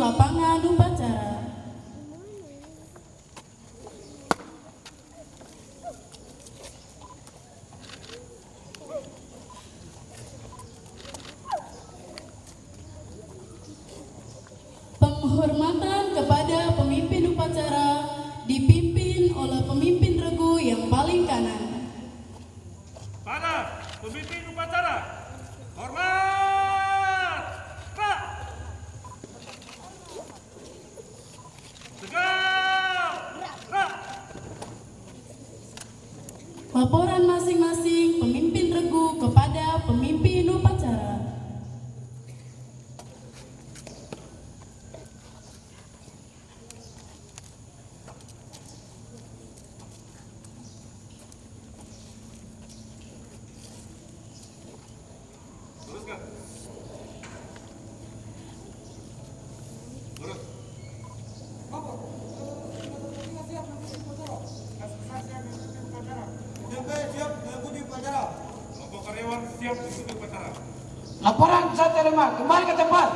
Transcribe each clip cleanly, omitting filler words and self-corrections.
lapangan upacara. Penghormatan kepada pemimpin upacara dipimpin oleh pemimpin regu yang paling kanan. Pada pemimpin upacara, hormat, Kak. Tegak, Kak. Laporan masing-masing pemimpin regu kepada pemimpin upacara. Teruskan. Lurus. Kelompok karyawan siap mengikuti upacara. Laporan saya terima, kembali ke tempat.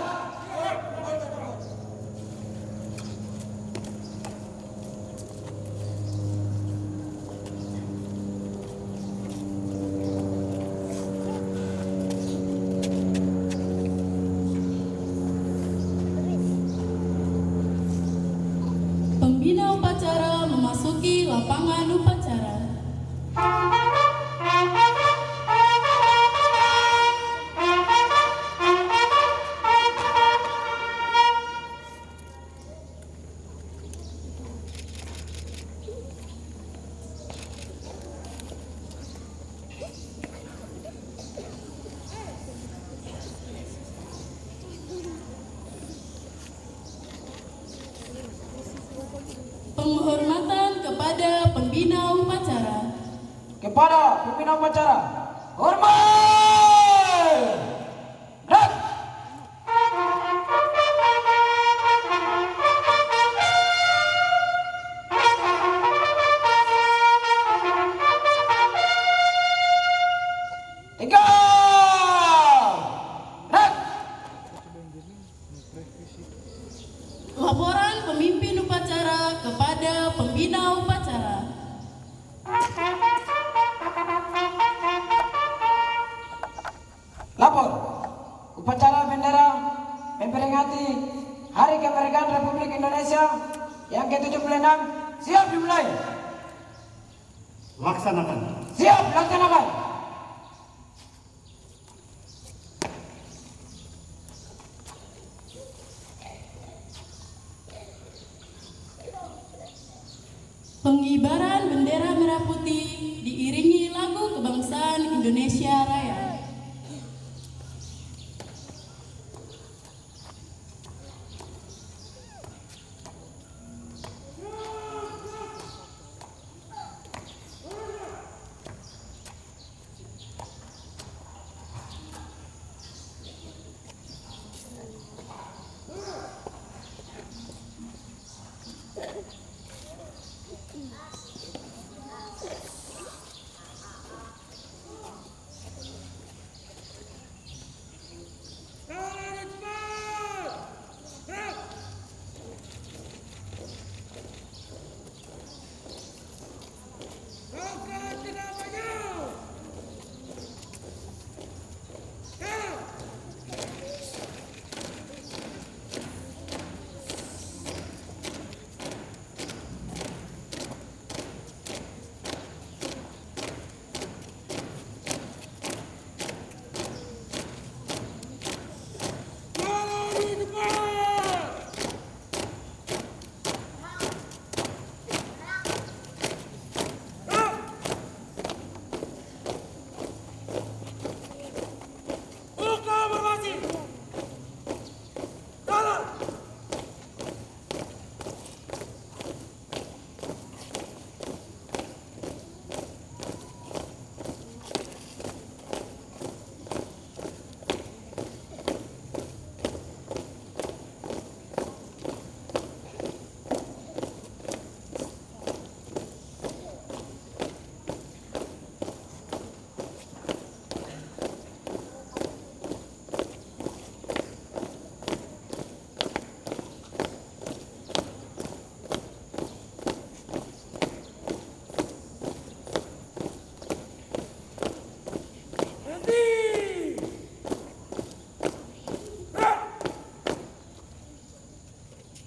Pembina upacara memasuki lapangan upacara. Penghormatan kepada pembina upacara. Kepada pimpinan upacara, hormat. Gerak. Tegak. Gerak. Laporan pemimpin upacara kepada pembina upacara. Lapor, upacara bendera memperingati Hari Kemerdekaan Republik Indonesia yang ke-76 siap dimulai. Laksanakan. Siap laksanakan. Pengibaran bendera merah putih diiringi lagu kebangsaan Indonesia Raya.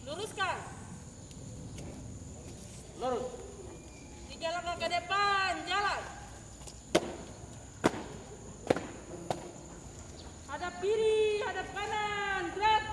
Luruskan. Lurus. 3 langkah ke depan, jalan. Hadap kiri, hadap kanan, gerak.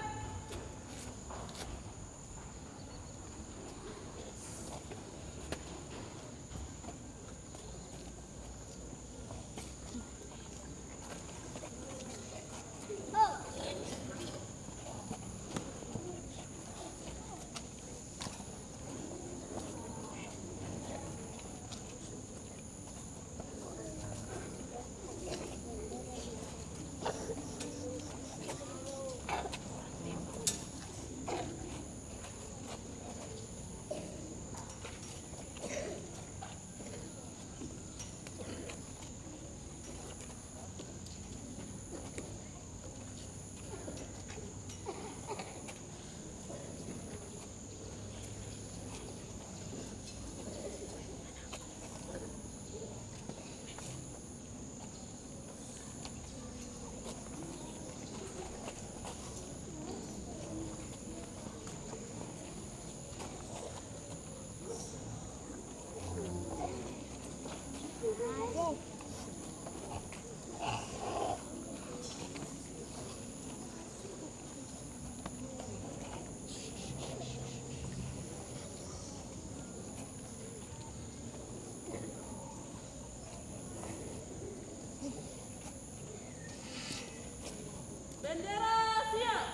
Bendera siap.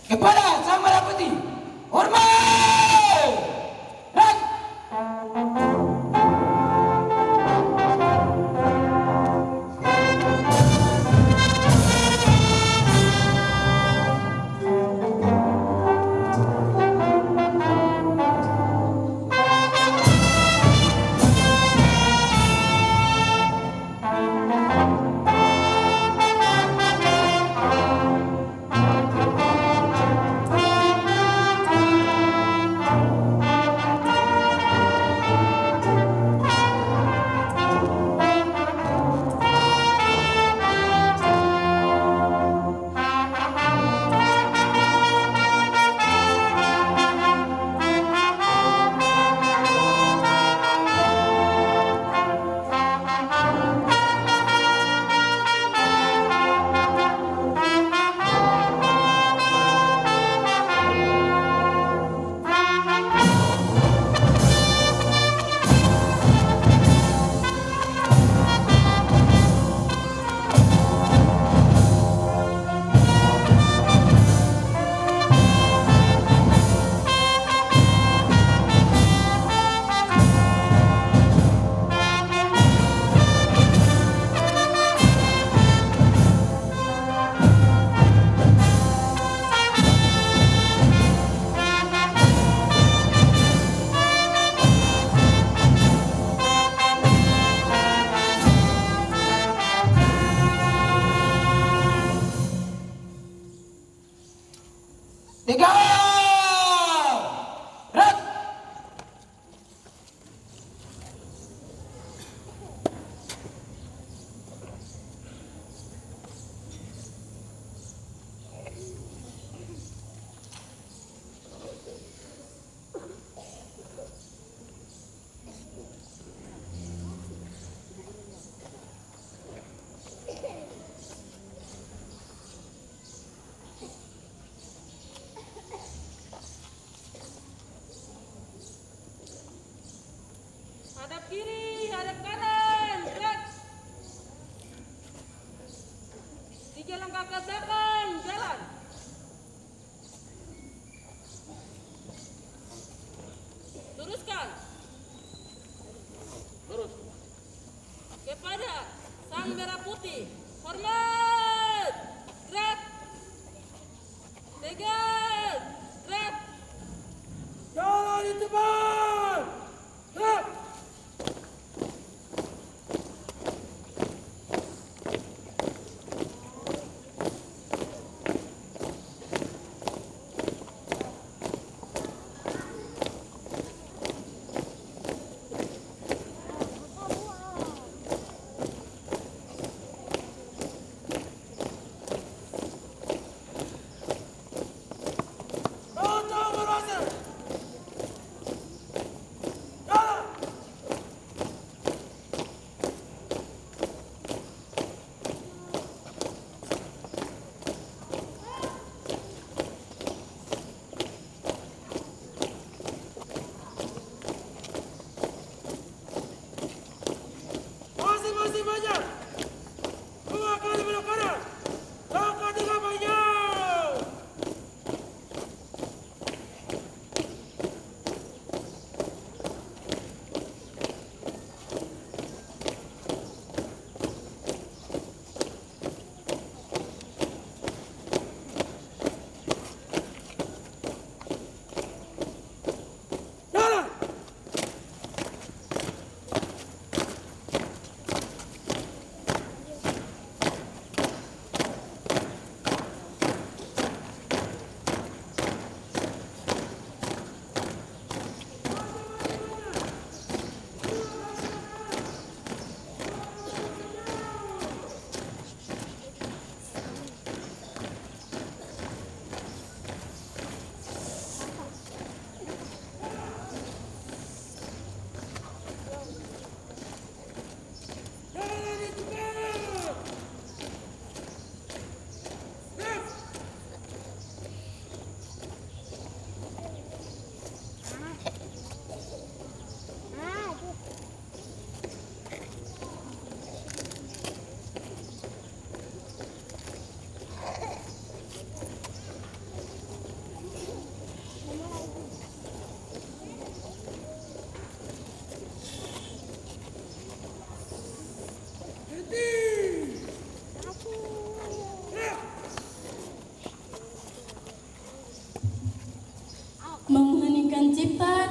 Kepada Sang Merah Putih, hormat! Gerak! Tiga! Gerak! Hadap kiri, hadap kanan, gerak. 3 langkah ke belakang, jalan. Luruskan. Lurus. Kepada Sang Merah Putih, hormat. Gerak. Tegas, gerak. Jalan di depan! Gerak!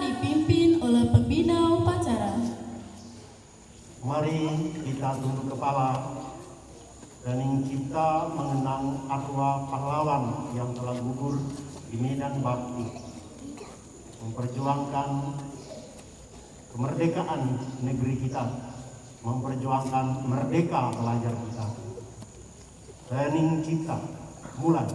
dipimpin oleh pembina upacara. Mari kita tunduk kepala, hening cipta mengenang arwah pahlawan yang telah gugur di medan bakti, memperjuangkan kemerdekaan negeri kita, memperjuangkan merdeka pelajar kita. Hening cipta, mulai.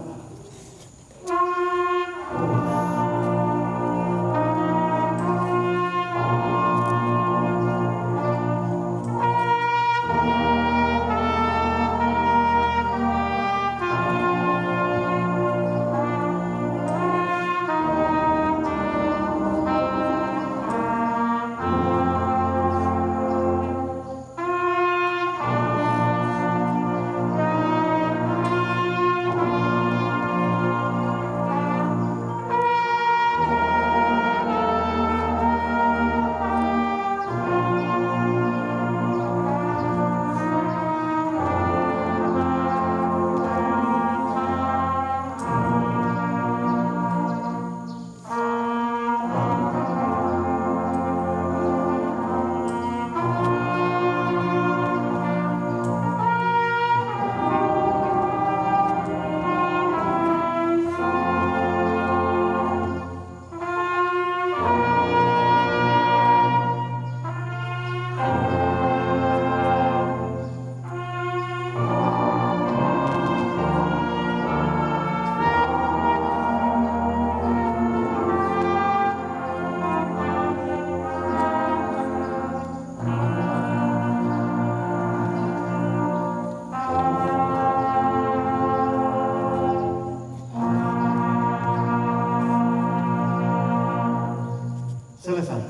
Selesai.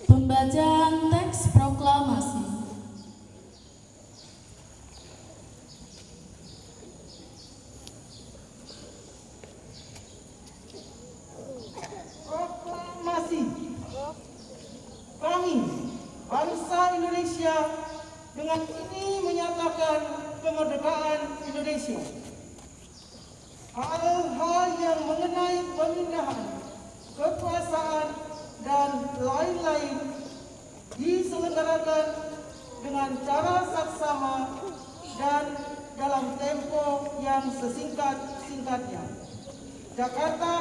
Pembacaan teks proklamasi. Proklamasi. Kami, bangsa Indonesia, dengan ini menyatakan kemerdekaan Indonesia. Hal-hal yang mengenai pemindahan kekuasaan dan lain-lain diselenggarakan dengan cara saksama dan dalam tempo yang sesingkat-singkatnya. Jakarta,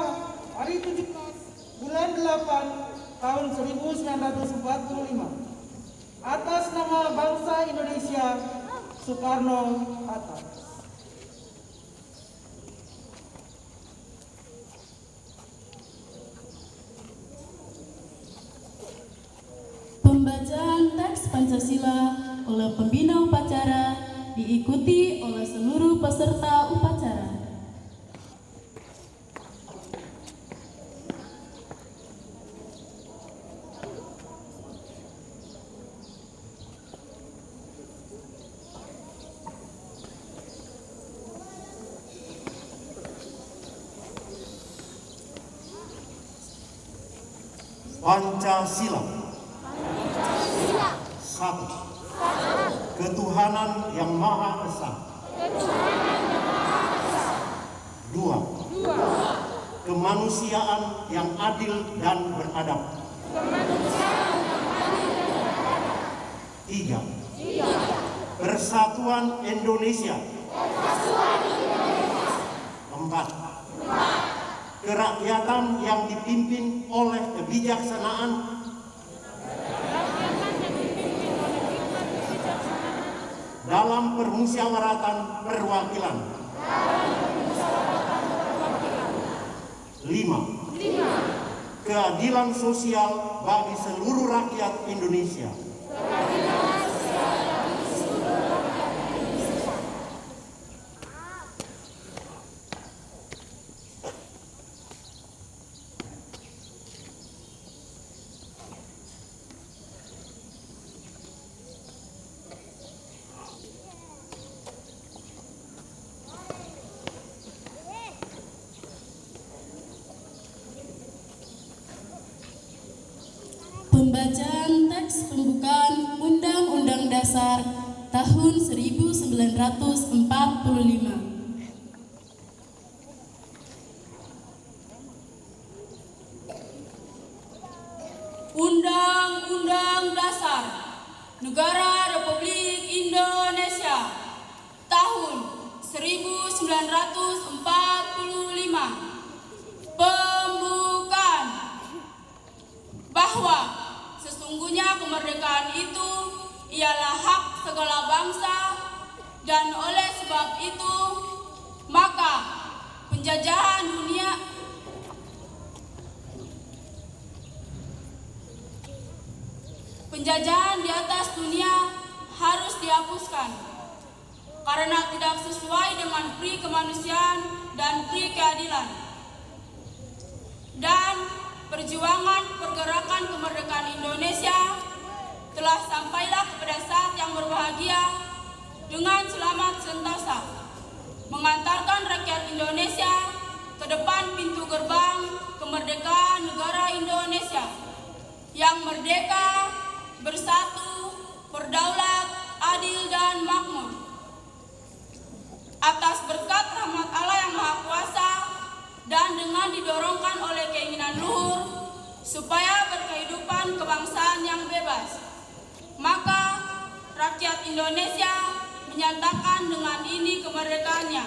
hari 17 bulan 8 tahun 1945. Atas nama bangsa Indonesia, Soekarno-Hatta. Pembacaan teks Pancasila oleh pembina upacara diikuti oleh seluruh peserta upacara. Pancasila. Satu. Ketuhanan yang Maha Esa. Dua. Kemanusiaan yang adil dan beradab. Tiga. Persatuan Indonesia. Empat. Kerakyatan yang dipimpin oleh kebijaksanaan dalam permusyawaratan perwakilan. 5. Keadilan sosial bagi seluruh rakyat Indonesia. Pembacaan teks pembukaan Undang-Undang Dasar tahun 1945. Undang-Undang Dasar Negara Republik Indonesia tahun 1945. Pembukaan. Bahwa sesungguhnya kemerdekaan itu ialah hak segala bangsa, dan oleh sebab itu maka penjajahan di atas dunia harus dihapuskan karena tidak sesuai dengan pri kemanusiaan dan pri keadilan. Dan perjuangan pergerakan kemerdekaan Indonesia telah sampailah kepada saat yang berbahagia dengan selamat sentosa, mengantarkan rakyat Indonesia ke depan pintu gerbang kemerdekaan negara Indonesia yang merdeka, bersatu, berdaulat, adil, dan makmur. Atas berkat rahmat Allah yang Maha Kuasa dan dengan didorongkan oleh keinginan luhur supaya berkehidupan kebangsaan yang bebas, maka rakyat Indonesia menyatakan dengan ini kemerdekaannya.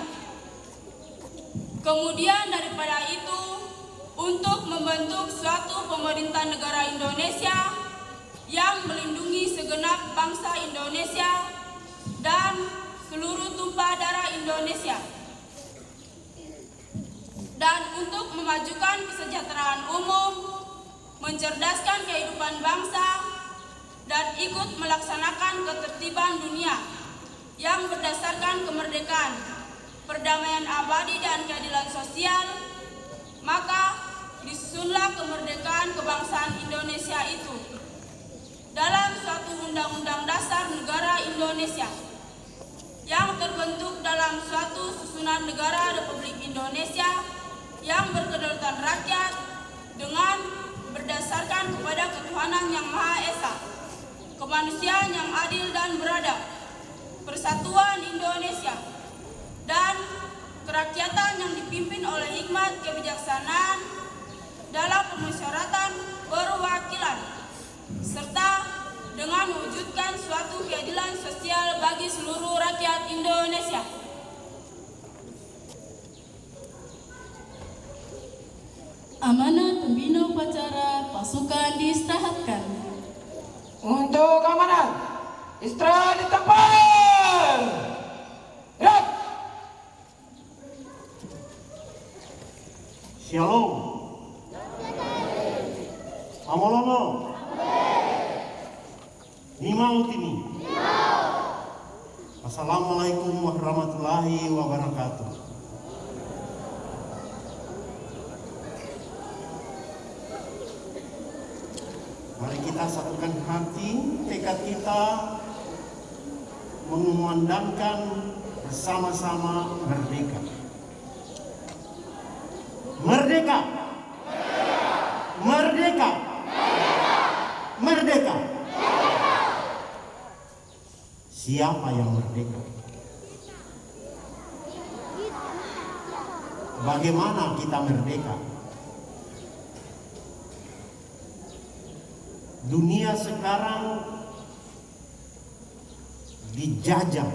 Kemudian daripada itu, untuk membentuk suatu pemerintah negara Indonesia yang melindungi segenap bangsa Indonesia dan seluruh tumpah darah Indonesia, dan untuk memajukan kesejahteraan umum, mencerdaskan kehidupan bangsa, dan ikut melaksanakan ketertiban dunia yang berdasarkan kemerdekaan, perdamaian abadi, dan keadilan sosial, maka disusunlah kemerdekaan kebangsaan Indonesia itu dalam suatu undang-undang dasar negara Indonesia yang terbentuk dalam suatu susunan negara Republik Indonesia yang berkedaulatan rakyat dengan berdasarkan kepada ketuhanan yang Maha Esa, kemanusiaan yang adil dan beradab, persatuan Indonesia, dan kerakyatan yang dipimpin oleh hikmat kebijaksanaan dalam permusyawaratan perwakilan, serta dengan mewujudkan suatu keadilan sosial bagi seluruh rakyat Indonesia. Amanat pembina upacara pasukan diistirahatkan. Untuk amanat, istirahat di tempat. Gerak. Shalom. Amolomo. Nimau tini. Assalamualaikum warahmatullahi wabarakatuh. Mari kita satukan hati, tekad kita mengumandangkan bersama-sama merdeka. Merdeka. Merdeka. Merdeka. Siapa yang merdeka? Bagaimana kita merdeka? Dunia sekarang dijajah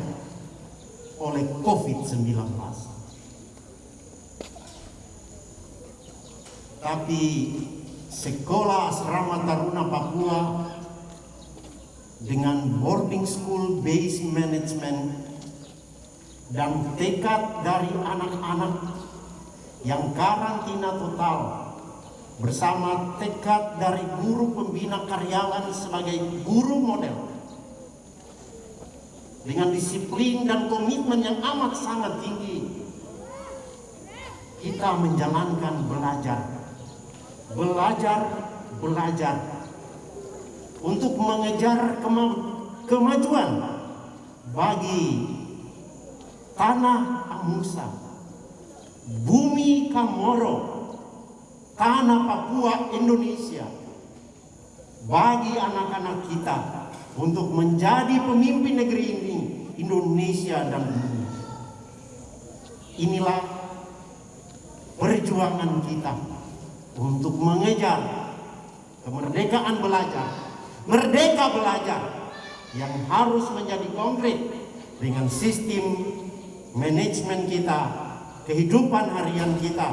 oleh COVID-19. Tapi Sekolah Asrama Taruna Papua dengan boarding school based management dan tekad dari anak-anak yang karantina total bersama tekad dari guru pembina karyawan sebagai guru model dengan disiplin dan komitmen yang amat sangat tinggi, kita menjalankan belajar untuk mengejar kemajuan bagi tanah Amusa, bumi Kamoro, tanah Papua Indonesia, bagi anak-anak kita untuk menjadi pemimpin negeri ini, Indonesia dan dunia. Inilah perjuangan kita untuk mengejar kemerdekaan belajar, merdeka belajar yang harus menjadi konkret dengan sistem manajemen kita, kehidupan harian kita,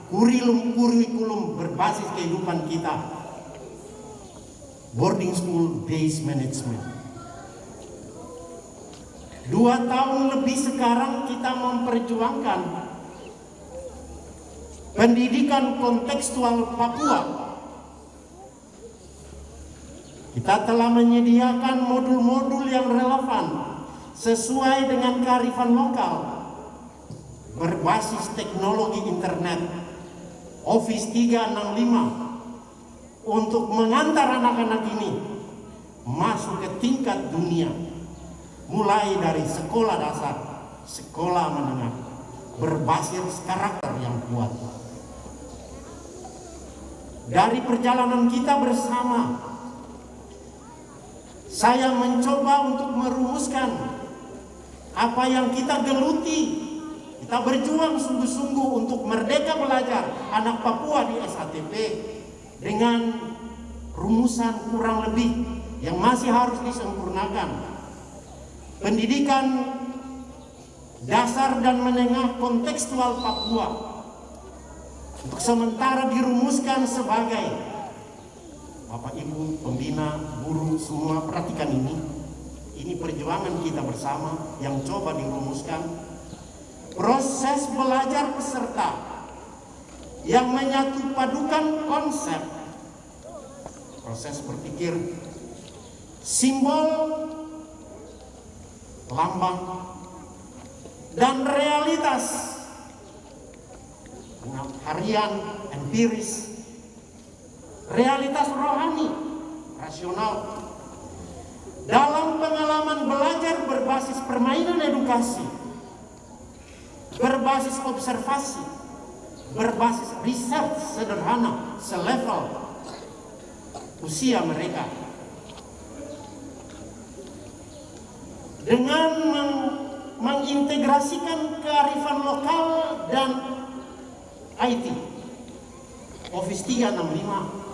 kurikulum berbasis kehidupan kita, boarding school based management. 2 tahun lebih sekarang kita memperjuangkan pendidikan kontekstual Papua. Kita telah menyediakan modul-modul yang relevan sesuai dengan kearifan lokal berbasis teknologi internet Office 365 untuk mengantar anak-anak ini masuk ke tingkat dunia, mulai dari sekolah dasar, sekolah menengah, berbasis karakter yang kuat. Dari perjalanan kita bersama, saya mencoba untuk merumuskan apa yang kita geluti. Kita berjuang sungguh-sungguh untuk merdeka belajar anak Papua di SHTP dengan rumusan kurang lebih yang masih harus disempurnakan. Pendidikan dasar dan menengah kontekstual Papua untuk sementara dirumuskan sebagai, Bapak Ibu pembina, guru semua perhatikan ini perjuangan kita bersama yang coba dirumuskan. Proses belajar peserta yang menyatu padukan konsep, proses berpikir, simbol, lambang, dan realitas harian, empiris, realitas rohani, rasional. Dalam pengalaman belajar berbasis permainan edukasi, berbasis observasi, berbasis riset sederhana selevel usia mereka, dengan mengintegrasikan kearifan lokal dan IT Office 365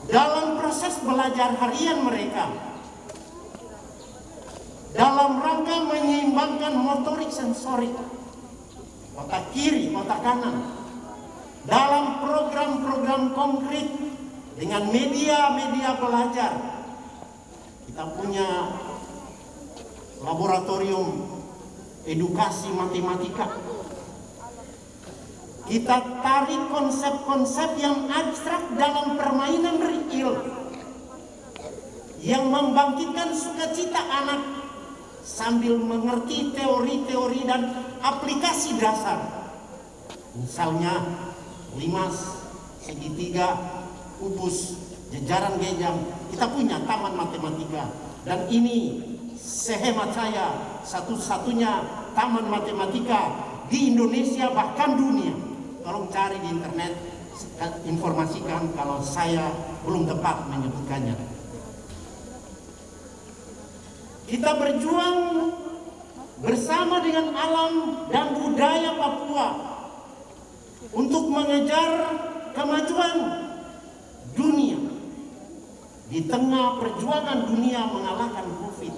dalam proses belajar harian mereka, dalam rangka menyeimbangkan motorik sensorik otak kiri, otak kanan, dalam program-program konkret dengan media-media belajar. Kita punya laboratorium edukasi matematika. Kita tarik konsep-konsep yang abstrak dalam permainan real yang membangkitkan sukacita anak sambil mengerti teori-teori dan aplikasi dasar. Misalnya limas, segitiga, kubus, jejaran gejang. Kita punya taman matematika, dan ini sehemat saya satu-satunya taman matematika di Indonesia bahkan dunia. Tolong cari di internet, informasikan kalau saya belum tepat menyebutkannya. Kita berjuang bersama dengan alam dan budaya Papua untuk mengejar kemajuan dunia di tengah perjuangan dunia mengalahkan COVID,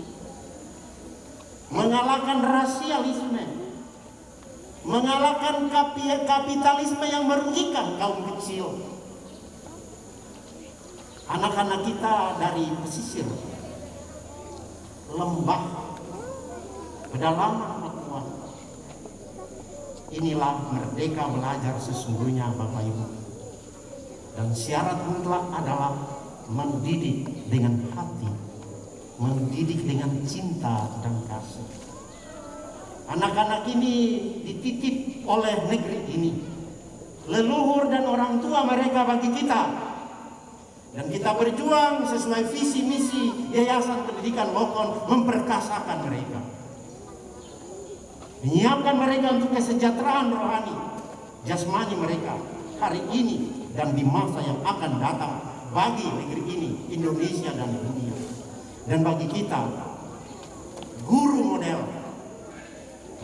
mengalahkan rasialisme, mengalahkan kapitalisme yang merugikan kaum kecil. Anak-anak kita dari pesisir, lembah, pedalaman Papua. Inilah merdeka belajar sesungguhnya, Bapak Ibu. Dan syarat mutlak adalah mendidik dengan hati, mendidik dengan cinta dan kasih. Anak-anak ini dititip oleh negeri ini, leluhur dan orang tua mereka bagi kita. Dan kita berjuang sesuai visi misi Yayasan Pendidikan Lokon memperkasakan mereka, menyiapkan mereka untuk kesejahteraan rohani, jasmani mereka hari ini dan di masa yang akan datang bagi negeri ini, Indonesia dan dunia. Dan bagi kita, guru model,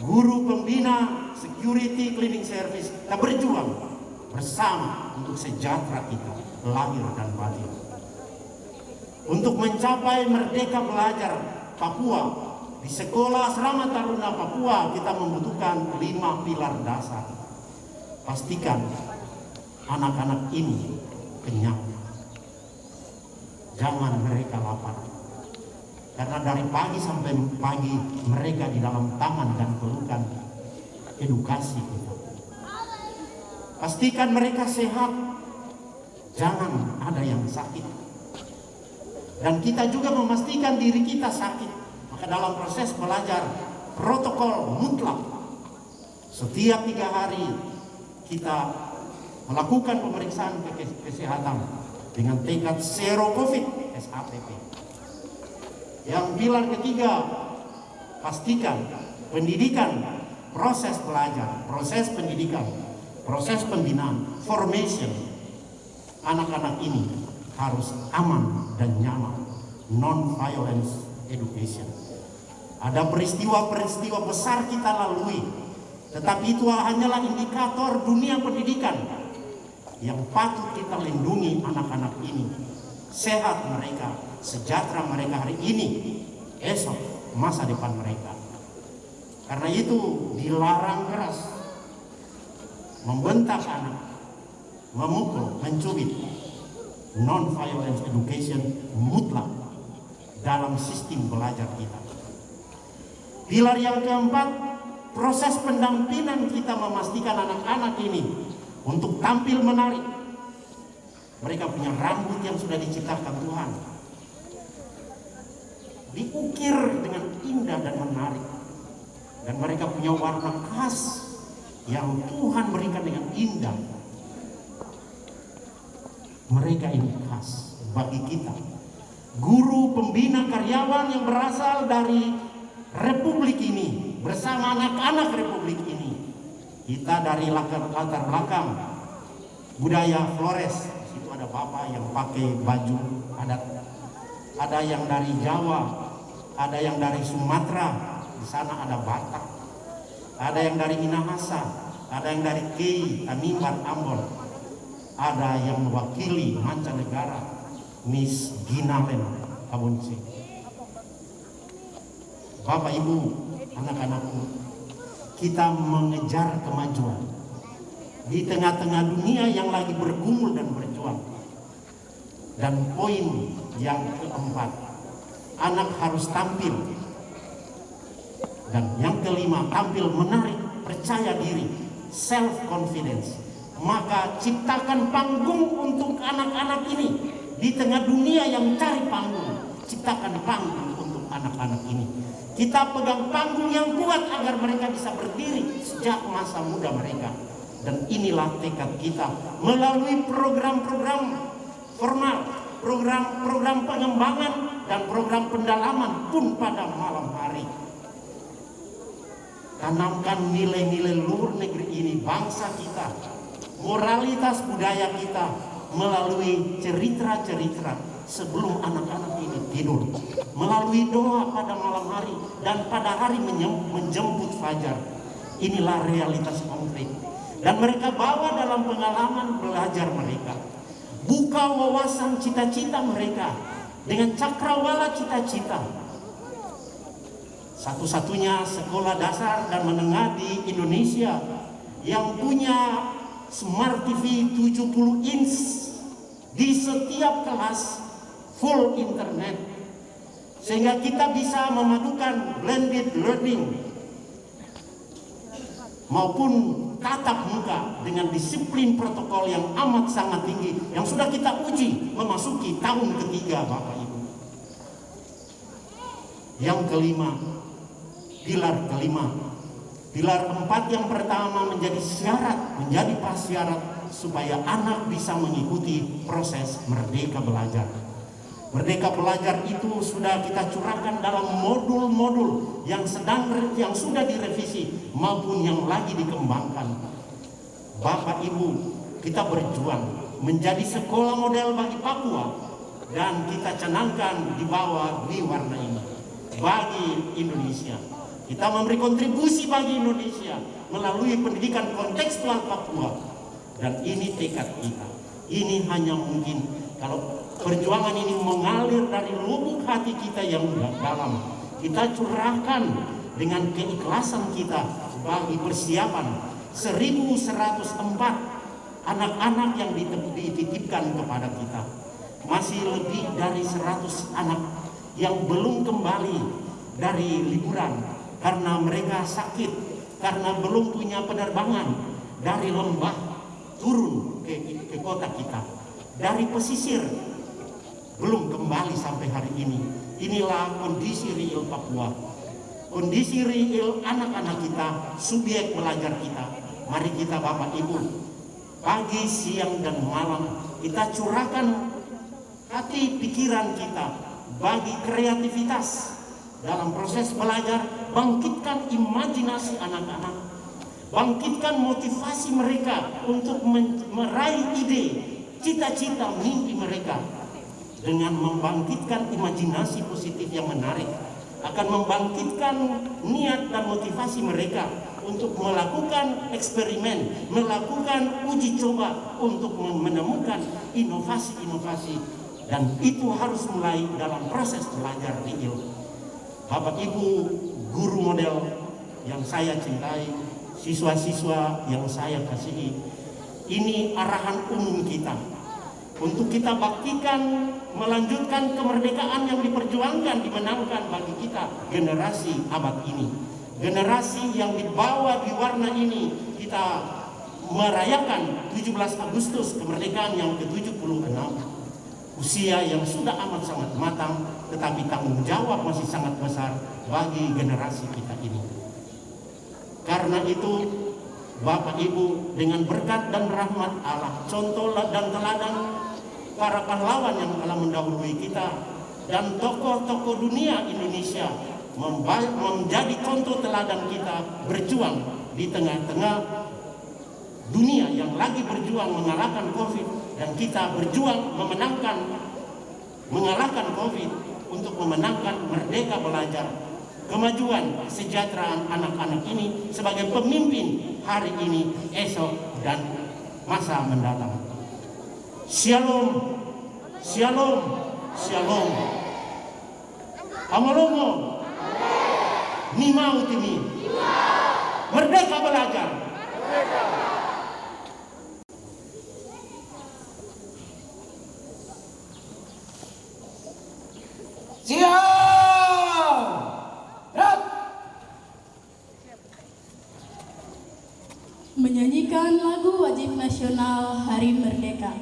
guru pembina security cleaning service, kita berjuang bersama untuk sejahtera kita lahir dan batin. Untuk mencapai merdeka belajar Papua di Sekolah Asrama Taruna Papua, kita membutuhkan 5 pilar dasar. Pastikan anak-anak ini kenyang, jangan mereka lapar, karena dari pagi sampai pagi mereka di dalam tangan dan pelukan edukasi kita. Pastikan mereka sehat, jangan ada yang sakit. Dan kita juga memastikan diri kita sakit. Maka dalam proses belajar, protokol mutlak. Setiap 3 hari kita melakukan pemeriksaan kesehatan dengan tingkat zero COVID SAPP. Yang pilar ketiga, pastikan pendidikan, proses belajar, proses pendidikan, proses pembinaan, formation anak-anak ini harus aman dan nyaman, non-violence education. Ada peristiwa-peristiwa besar kita lalui, tetapi itu hanyalah indikator dunia pendidikan yang patut kita lindungi anak-anak ini. Sehat mereka, sejahtera mereka hari ini, esok masa depan mereka. Karena itu dilarang keras membentak anak, memukul, mencubit. Non-violence education mutlak dalam sistem belajar kita. Pilar yang keempat, proses pendampingan kita memastikan anak-anak ini untuk tampil menarik. Mereka punya rambut yang sudah diciptakan Tuhan, diukir dengan indah dan menarik, dan mereka punya warna khas yang Tuhan berikan dengan indah. Mereka ini khas bagi kita, guru, pembina, karyawan yang berasal dari republik ini bersama anak-anak republik ini. Kita dari latar belakang budaya Flores. Di situ ada bapak yang pakai baju adat, ada yang dari Jawa, ada yang dari Sumatera, di sana ada Batak, ada yang dari Minahasa, ada yang dari Kei, Tanimbar, Ambon. Ada yang mewakili mancanegara, Miss Ginalen Kabunci. Bapak, Ibu, anak-anakku, kita mengejar kemajuan di tengah-tengah dunia yang lagi bergumul dan berjuang. Dan poin yang keempat, anak harus tampil. Dan yang kelima, tampil menarik, percaya diri, self confidence. Maka ciptakan panggung untuk anak-anak ini. Di tengah dunia yang cari panggung, ciptakan panggung untuk anak-anak ini. Kita pegang panggung yang kuat agar mereka bisa berdiri sejak masa muda mereka. Dan inilah tekad kita melalui program-program formal, program-program pengembangan, dan program pendalaman pun pada malam hari. Tanamkan nilai-nilai luhur negeri ini, bangsa kita, moralitas budaya kita melalui cerita-cerita sebelum anak-anak ini tidur, melalui doa pada malam hari dan pada hari menjemput fajar. Inilah realitas konkret dan mereka bawa dalam pengalaman belajar mereka. Buka wawasan cita-cita mereka dengan cakrawala cita-cita. Satu-satunya sekolah dasar dan menengah di Indonesia yang punya Smart TV 70 inch di setiap kelas, full internet, sehingga kita bisa memadukan blended learning maupun tatap muka dengan disiplin protokol yang amat sangat tinggi yang sudah kita uji memasuki tahun ketiga, Bapak Ibu. Yang kelima, pilar kelima, pilar 4 yang pertama menjadi syarat, menjadi prasyarat supaya anak bisa mengikuti proses merdeka belajar. Merdeka belajar itu sudah kita curahkan dalam modul-modul yang sudah direvisi maupun yang lagi dikembangkan. Bapak Ibu, kita berjuang menjadi sekolah model bagi Papua dan kita canangkan di bawah di warna ini bagi Indonesia. Kita memberi kontribusi bagi Indonesia melalui pendidikan kontekstual Papua Dan ini tekad kita. Ini hanya mungkin kalau perjuangan ini mengalir dari lubuk hati kita yang dalam. Kita curahkan dengan keikhlasan kita bagi persiapan 1104 anak-anak yang dititipkan kepada kita. Masih lebih dari 100 anak yang belum kembali dari liburan karena mereka sakit, karena belum punya penerbangan dari lembah turun ke kota kita, dari pesisir belum kembali sampai hari ini. Inilah kondisi real Papua, kondisi real anak-anak kita, subjek belajar kita. Mari kita Bapak Ibu, pagi, siang, dan malam kita curahkan hati pikiran kita bagi kreativitas dalam proses belajar. Bangkitkan imajinasi anak-anak, bangkitkan motivasi mereka untuk meraih ide, cita-cita, mimpi mereka. Dengan membangkitkan imajinasi positif yang menarik, akan membangkitkan niat dan motivasi mereka untuk melakukan eksperimen, melakukan uji coba untuk menemukan inovasi-inovasi. Dan itu harus mulai dalam proses belajar real. Bapak Ibu, guru model yang saya cintai, siswa-siswa yang saya kasihi, ini arahan umum kita untuk kita baktikan melanjutkan kemerdekaan yang diperjuangkan, dimenangkan bagi kita generasi abad ini. Generasi yang dibawa di warna ini, kita merayakan 17 Agustus kemerdekaan yang ke-76. Usia yang sudah amat sangat matang, tetapi tanggung jawab masih sangat besar bagi generasi kita ini. Karena itu Bapak Ibu, dengan berkat dan rahmat Allah, contoh dan teladan para pahlawan yang telah mendahului kita dan tokoh-tokoh dunia Indonesia menjadi contoh teladan kita berjuang di tengah-tengah dunia yang lagi berjuang mengalahkan COVID, dan kita berjuang mengalahkan COVID untuk memenangkan merdeka belajar, kemajuan kesejahteraan anak-anak ini sebagai pemimpin hari ini, esok, dan masa mendatang. Shalom, shalom, shalom. Amalomo, Nima Utimi, merdeka belajar. Siap! Gerak! Menyanyikan lagu wajib nasional Hari Merdeka.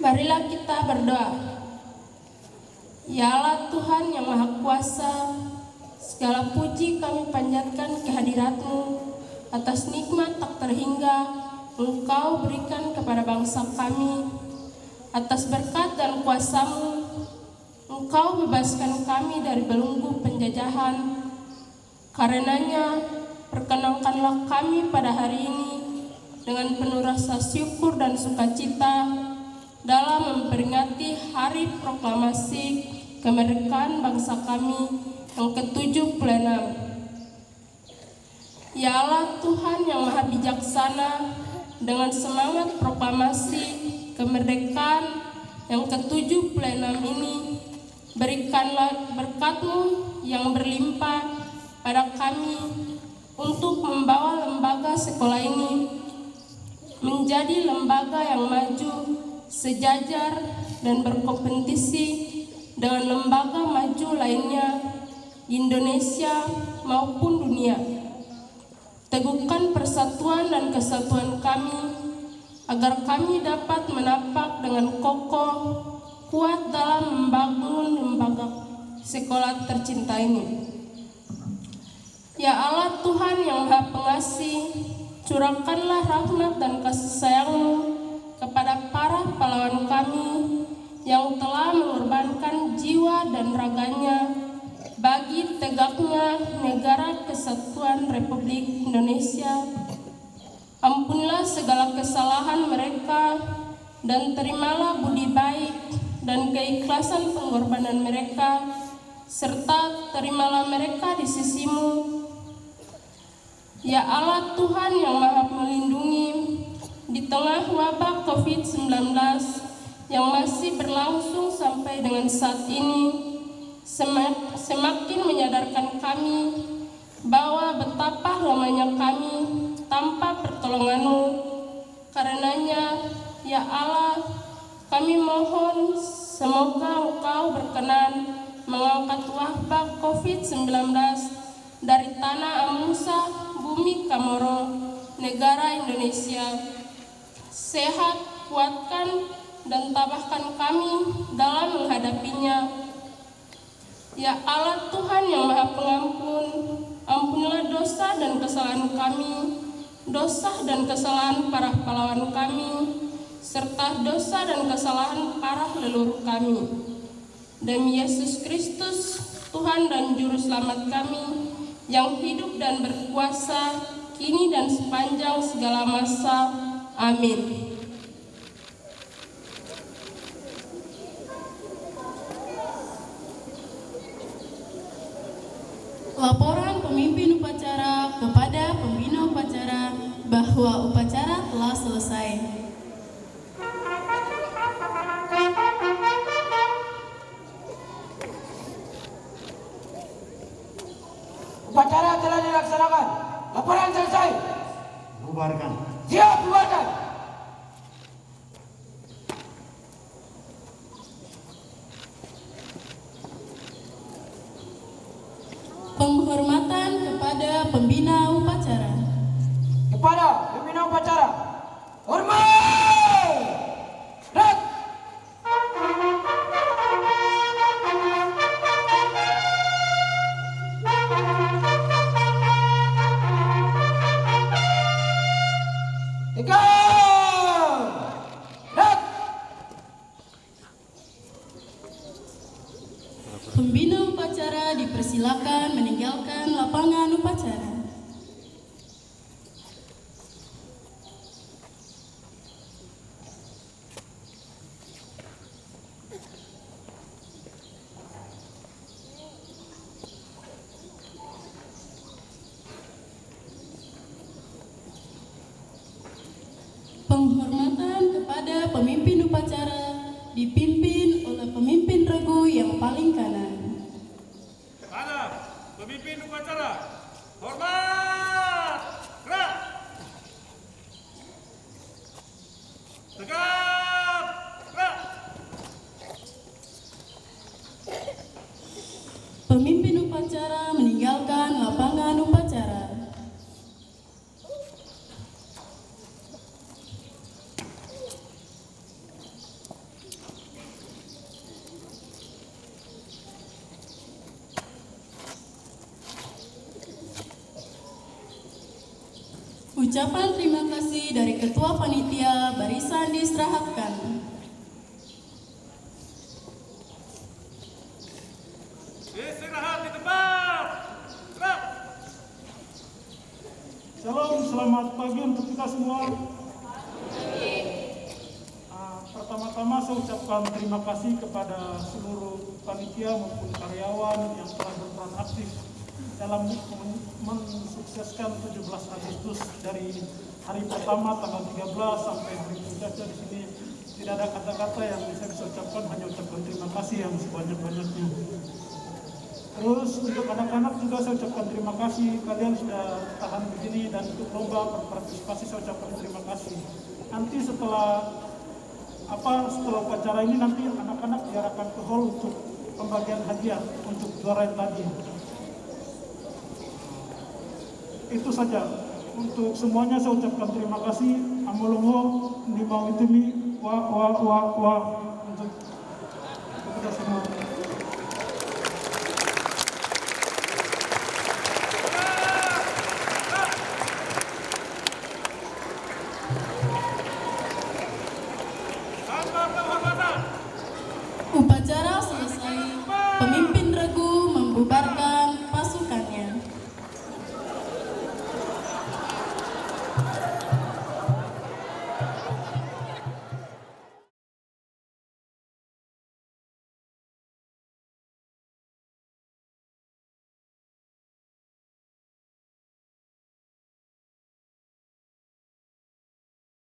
Marilah kita berdoa. Ya Allah Tuhan yang Maha Kuasa, segala puji kami panjatkan kehadirat-Mu atas nikmat tak terhingga Engkau berikan kepada bangsa kami. Atas berkat dan kuasa-Mu, Engkau bebaskan kami dari belenggu penjajahan. Karenanya, perkenankanlah kami pada hari ini dengan penuh rasa syukur dan sukacita dalam memperingati Hari Proklamasi Kemerdekaan bangsa kami yang ke-76. Ya Allah Tuhan yang Maha Bijaksana, dengan semangat proklamasi kemerdekaan yang ke-76 ini, berikanlah berkat-Mu yang berlimpah pada kami untuk membawa lembaga sekolah ini menjadi lembaga yang maju, sejajar, dan berkompetisi dengan lembaga maju lainnya di Indonesia maupun dunia. Teguhkan persatuan dan kesatuan kami, agar kami dapat menapak dengan kokoh, kuat dalam membangun lembaga sekolah tercinta ini. Ya Allah Tuhan yang Maha Pengasih, curahkanlah rahmat dan kasih sayang-Mu kepada para pahlawan kami yang telah mengorbankan jiwa dan raganya bagi tegaknya negara kesatuan Republik Indonesia. Ampunilah segala kesalahan mereka dan terimalah budi baik dan keikhlasan pengorbanan mereka, serta terimalah mereka di sisi-Mu. Ya Allah Tuhan yang Maha Melindungi, di tengah wabah COVID-19 yang masih berlangsung sampai dengan saat ini, semakin menyadarkan kami bahwa betapa lamanya kami tanpa pertolongan-Mu. Karenanya, ya Allah, kami mohon semoga Engkau berkenan mengangkat wabah COVID-19 dari tanah Amusa, bumi Kamoro, negara Indonesia. Sehat, kuatkan, dan tabahkan kami dalam menghadapinya. Ya Allah Tuhan yang Maha Pengampun, ampunilah dosa dan kesalahan kami, dosa dan kesalahan para pahlawan kami, serta dosa dan kesalahan para leluhur kami. Demi Yesus Kristus, Tuhan dan Juru Selamat kami, yang hidup dan berkuasa, kini dan sepanjang segala masa. Amin. Laporan pemimpin upacara kepada pembina upacara bahwa upacara telah selesai. Upacara telah dilaksanakan. Laporan selesai. Bubarkan. Siap, bubarkan. Penghormatan kepada pembina upacara. Kepada pembina upacara, hormat. Rat. Tegang. Rat. Pembina upacara dipersilakan meninggalkan lapangan upacara. Penghormatan kepada pemimpin upacara dipimpin oleh pemimpin regu yang paling kanan. Ada pemimpin upacara. Hormat. Gerak. Tegap. Gerak. Pemimpin upacara meninggalkan lapangan upacara. Ucapan terima kasih dari Ketua Panitia barisan diistirahatkan. Istirahat di tempat. Gerak. Shalom, selamat pagi untuk kita semua. Pertama-tama saya ucapkan terima kasih kepada seluruh panitia maupun karyawan yang telah berperan aktif dalam mensukseskan 17 Agustus dari hari pertama tanggal 13 sampai hari puncaknya di sini. Tidak ada kata-kata yang saya bisa ucapkan, hanya ucapkan terima kasih yang sebanyak-banyaknya. Terus untuk anak-anak juga saya ucapkan terima kasih, kalian sudah tahan begini, dan untuk lomba berpartisipasi saya ucapkan terima kasih. Nanti setelah upacara ini nanti anak-anak diarahkan ke hall untuk pembagian hadiah untuk juara yang tadi. Itu saja. Untuk semuanya saya ucapkan terima kasih. Amolongo, Nimau Itimi, wa.